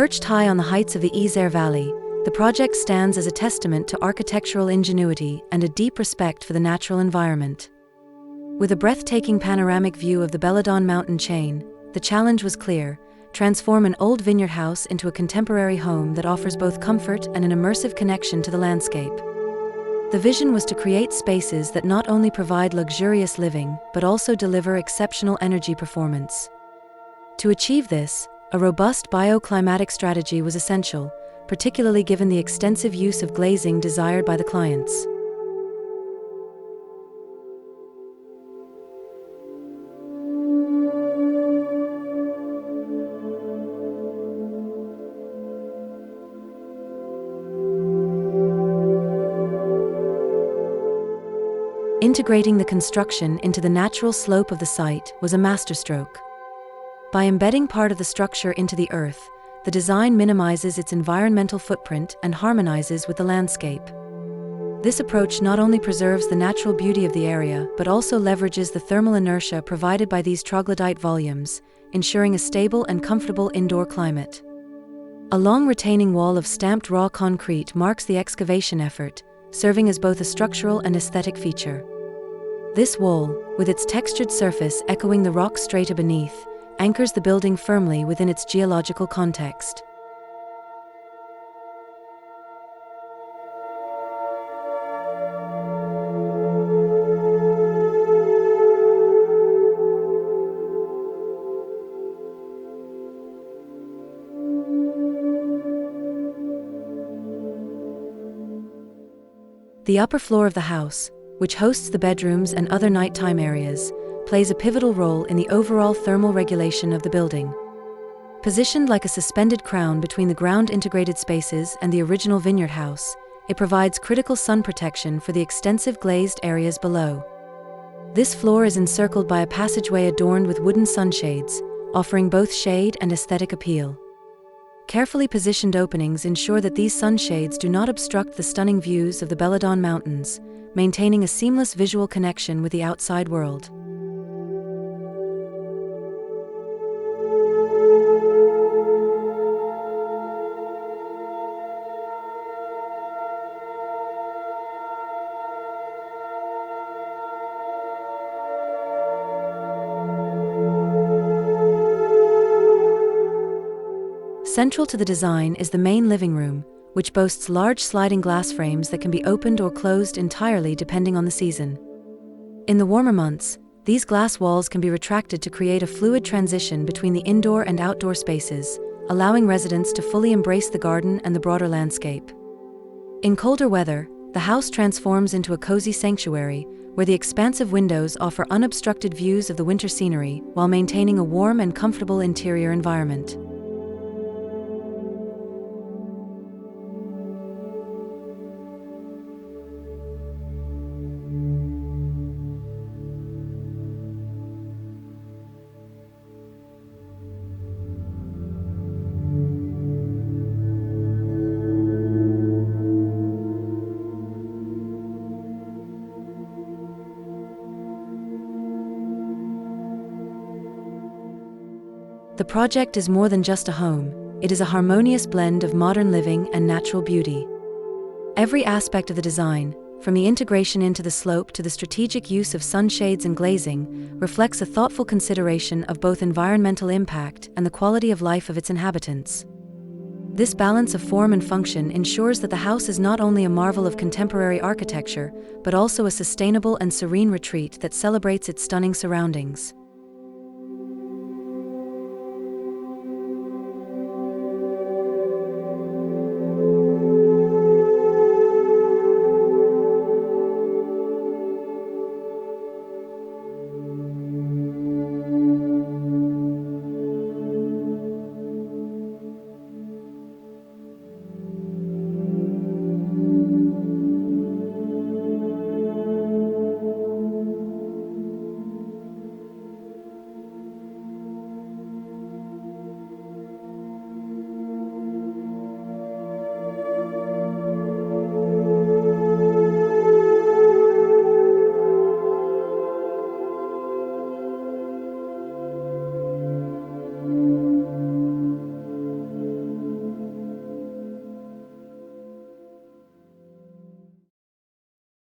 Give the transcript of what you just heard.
Perched high on the heights of the Isère Valley, the project stands as a testament to architectural ingenuity and a deep respect for the natural environment. With a breathtaking panoramic view of the Belledonne mountain chain, the challenge was clear: transform an old vineyard house into a contemporary home that offers both comfort and an immersive connection to the landscape. The vision was to create spaces that not only provide luxurious living, but also deliver exceptional energy performance. To achieve this, a robust bioclimatic strategy was essential, particularly given the extensive use of glazing desired by the clients. Integrating the construction into the natural slope of the site was a masterstroke. By embedding part of the structure into the earth, the design minimizes its environmental footprint and harmonizes with the landscape. This approach not only preserves the natural beauty of the area, but also leverages the thermal inertia provided by these troglodyte volumes, ensuring a stable and comfortable indoor climate. A long retaining wall of stamped raw concrete marks the excavation effort, serving as both a structural and aesthetic feature. This wall, with its textured surface echoing the rock strata beneath, anchors the building firmly within its geological context. The upper floor of the house, which hosts the bedrooms and other nighttime areas, plays a pivotal role in the overall thermal regulation of the building. Positioned like a suspended crown between the ground-integrated spaces and the original vineyard house, it provides critical sun protection for the extensive glazed areas below. This floor is encircled by a passageway adorned with wooden sunshades, offering both shade and aesthetic appeal. Carefully positioned openings ensure that these sunshades do not obstruct the stunning views of the Belledonne Mountains, maintaining a seamless visual connection with the outside world. Central to the design is the main living room, which boasts large sliding glass frames that can be opened or closed entirely depending on the season. In the warmer months, these glass walls can be retracted to create a fluid transition between the indoor and outdoor spaces, allowing residents to fully embrace the garden and the broader landscape. In colder weather, the house transforms into a cozy sanctuary, where the expansive windows offer unobstructed views of the winter scenery while maintaining a warm and comfortable interior environment. The project is more than just a home, it is a harmonious blend of modern living and natural beauty. Every aspect of the design, from the integration into the slope to the strategic use of sunshades and glazing, reflects a thoughtful consideration of both environmental impact and the quality of life of its inhabitants. This balance of form and function ensures that the house is not only a marvel of contemporary architecture, but also a sustainable and serene retreat that celebrates its stunning surroundings.